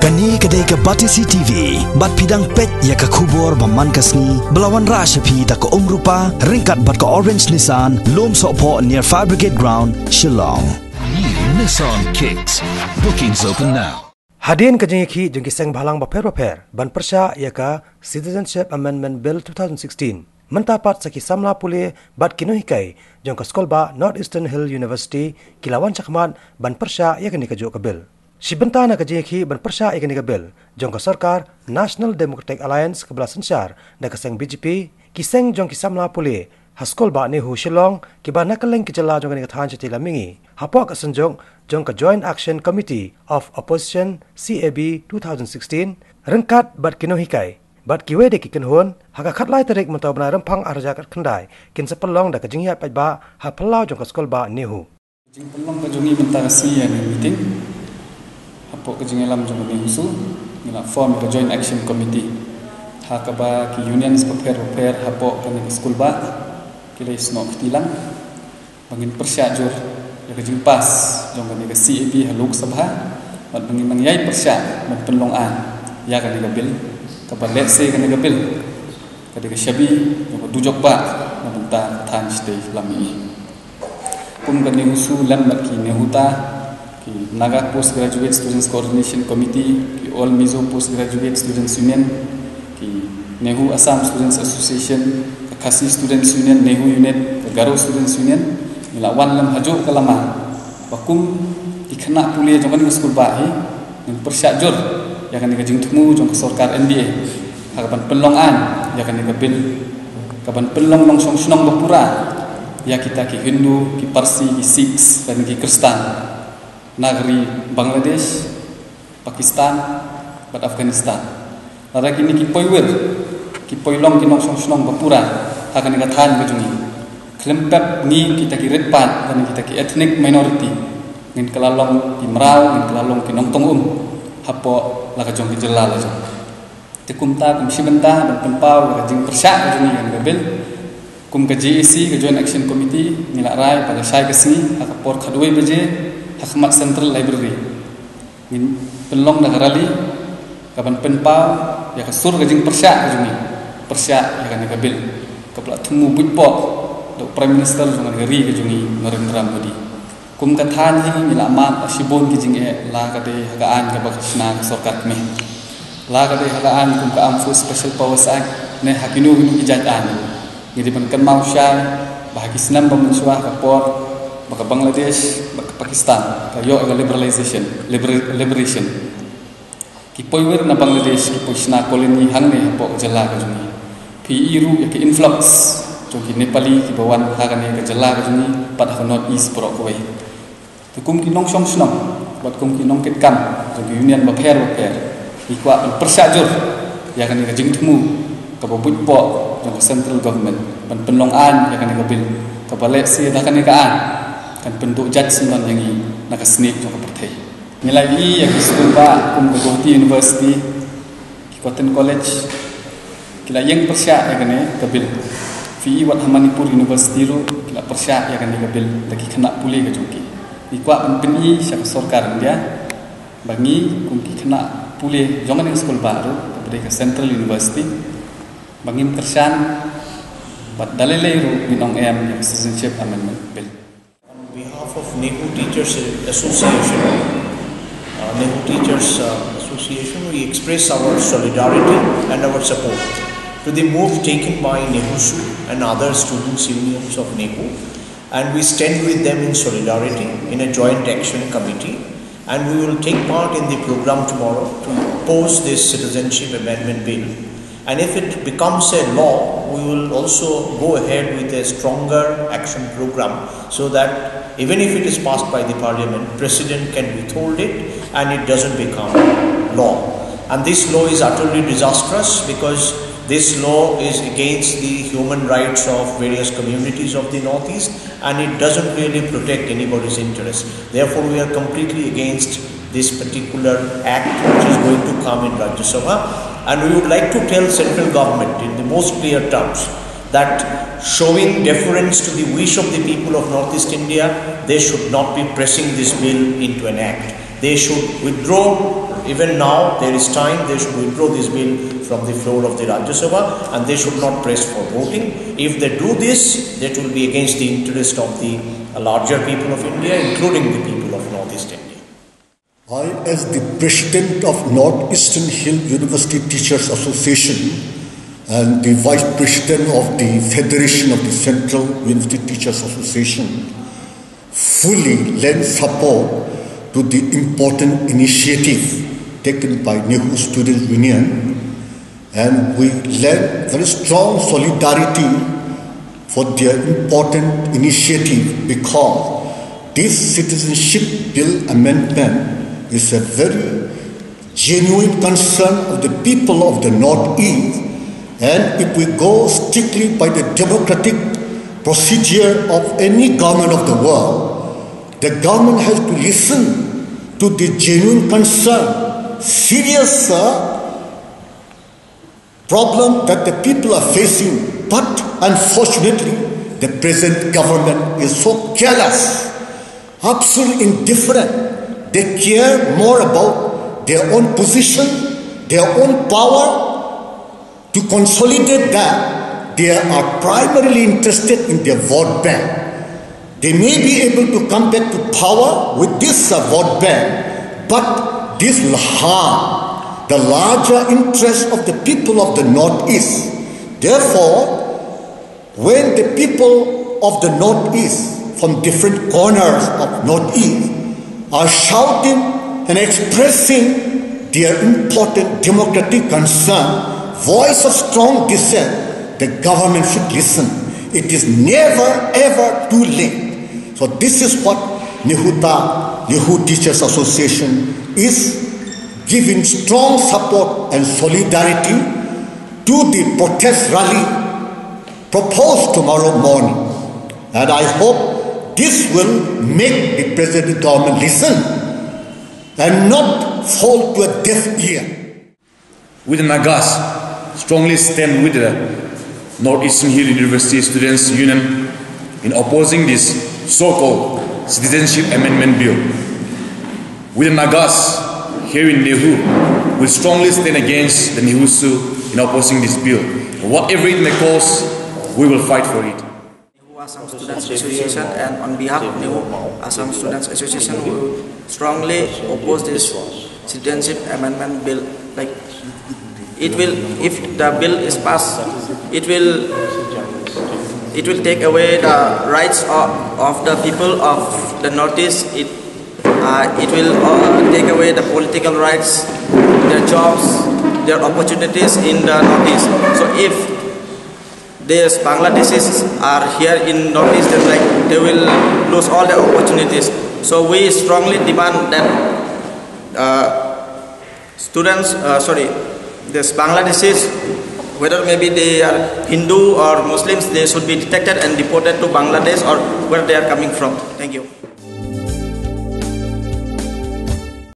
Kani kadai ke Batisi TV, bat pidang pet ya ke kubur baman kasni, belawan rashapi tak ke rupa, ringkat bat ke orange Nissan, lom sokpo near Fire Brigade Ground, Shillong. New Nissan Kicks. Bookings open now. Hadirin kejengki jengki seng balang baper ban Pyrshah ya ke Citizenship Amendment Bill 2016. Mentapat saki Samla Pule bat Nonghikai jong ke sekolah Northeastern Hill University kilawan cakmat ban Pyrshah ya kini kejuk ke bill. Sibenta na kejengki ban Pyrshah ya kini ke bill jong ke sarkar National Democratic Alliance kebelah sensar na keseng BJP kiseng jong ki Samla Pule haskol ba Nehu Shillong kiba nakaleng kijala jong kini ke than cetila mingi hapok kesenjong jong ke Joint Action Committee of Opposition CAB 2016 rengkat bat Nonghikai bat kiwe de kiken hon haka khatlai tarik mentau bana rempang arja kat kendai kin sepelong da kejingya Paidbah ha pelau jong skol ba Nehu jing pelong ka jongi mentasi ya meeting hapo kejing lam jong Nehu su ngila form ka Joint Action Committee ha ka ba ki unions prepare hapo kan skol ba kile snok tilang bangin Pyrshah jur ya kejing pas jong kan ka CAB ha Lok Sabha bat bangin mangyai Pyrshah ban pelong an ya kan ka bil kapan let's say kan gabil kadang shabi yang dujok ba na bunta than stay lami kum kan Nehu lam ki Nehu ta ki Naga Postgraduate Students Coordination Committee ki All Mizo Postgraduate Students Union ki Nehu Assam Students Association Khasi Students Union Nehu Unit Garo Students Union ila wan lam hajo kalama bakum dikena Pule jong kan skul ba hi yang Pyrshah jur ya kan jing temu jong sarkar NBA kapan pelongan ya kan bil kapan pelong long song sunong bapura ya kita ki Hindu ki Parsi ki Sikhs dan ki Kristen negeri Bangladesh Pakistan dan Afghanistan lara kini ki poiwer ki poilong ki long song sunong bapura akan dikatakan bejungi kelempap ni kita ki red part dan kita ki ethnic minority ngin kelalong ki Merau ngin kelalong ki Nongtong hapo laka jong kejela la jong tekum ta kum sibenta ban pempau laka jing Pyrshah jong yang gabil kum ke JAC ke Joint Action Committee nilak rai pada sai kesini hak por khadoi beje hakmat Central Library min pelong da rali kapan pempau ya kasur ke jing Pyrshah jong ni Pyrshah ya kan gabil kapla temu bujpok do Prime Minister jong negeri ke jong ni Narendra Modi kum kathan hi mila mat asibon ki jing e la ka de hagaan ka bakshna sarkar me la ka de hagaan kum ka am for special powers act ne hakinu hinu ijatan ngidi ban kan mau shay bahagi senam bamenswa ka por baka Bangladesh baka Pakistan ka yo liberation ki poiwer na Bangladesh ki poisna koloni hangne po jala ka juni pi iru ki influx joki Nepali ki bawan hagane ka jala ka juni pat ha North East pro ko kum ki nong song snong bat kum ki nong ket kam jogi union baper ikwa ban Pyrshah jur ya kan ka jing temu ka bobut po jong central government ban penlong an ya kan ka bil ka bale si da kan ka an kan bentuk judgment yang i nak snip jong ka perthai nilai i ya ki skul ba kum ka Gauhati University ki Cotton College kila yang Pyrshah ya kan ka bil fi wat Manipur University ru kila Pyrshah ya kan ka bil lagi kena Pule ka jongki ikwa penpi syak sarkar dia bangi kumki kena Pule jangan yang sekolah baru kepada ke Central University bangi tersan bat dalile ru minong yang Citizenship Amendment Bill. On behalf of Nehu Teachers Association, we express our solidarity and our support to the move taken by Nehu and other students unions of Nehu. And we stand with them in solidarity in a joint action committee, and we will take part in the program tomorrow to oppose this citizenship amendment bill. And if it becomes a law, we will also go ahead with a stronger action program so that even if it is passed by the parliament, president can withhold it and it doesn't become law. And this law is utterly disastrous because this law is against the human rights of various communities of the Northeast, and it doesn't really protect anybody's interest. Therefore, we are completely against this particular act which is going to come in Rajya Sabha, and we would like to tell central government in the most clear terms that showing deference to the wish of the people of Northeast India, they should not be pressing this bill into an act. They should withdraw Even now, there is time. They should withdraw this bill from the floor of the Rajya Sabha, and they should not press for voting. If they do this, that will be against the interest of the larger people of India, including the people of Northeast India. I, as the President of Northeastern Hill University Teachers Association and the Vice President of the Federation of the Central University Teachers Association, fully lend support to the important initiative taken by Nehu Student Union, and we lend very strong solidarity for their important initiative, because this citizenship bill amendment is a very genuine concern of the people of the Northeast. And if we go strictly by the democratic procedure of any government of the world, the government has to listen to the genuine concern, serious problem that the people are facing. But unfortunately, the present government is so careless, absolutely indifferent. They care more about their own position, their own power. To consolidate that, they are primarily interested in their vote bank. They may be able to come back to power with this vote bank, but this will harm the larger interest of the people of the Northeast. Therefore, when the people of the Northeast from different corners of Northeast are shouting and expressing their important democratic concern, voice of strong dissent, the government should listen. It is never ever too late. So this is what Nehu Teachers Association is giving strong support and solidarity to the protest rally proposed tomorrow morning. And I hope this will make the present government listen and not fall to a deaf ear. With the Nagas, strongly stand with the Northeastern Hill University Students Union in opposing this so-called Citizenship Amendment Bill. With the Nagas here in Nehu, we strongly stand against the Nehu in opposing this bill. Whatever it may cost, we will fight for it. Assam Students Association, and on behalf of Nehu Assam Students Association, we strongly oppose this Citizenship Amendment Bill. Like, it will, if the bill is passed, it will take away the rights of the people of the Northeast. It will take away the political rights, their jobs, their opportunities in the Northeast. So if these Bangladeshis are here in Northeast, then like they will lose all their opportunities. So we strongly demand that this Bangladeshis, whether maybe they are Hindu or Muslims, they should be detected and deported to Bangladesh or where they are coming from. Thank you.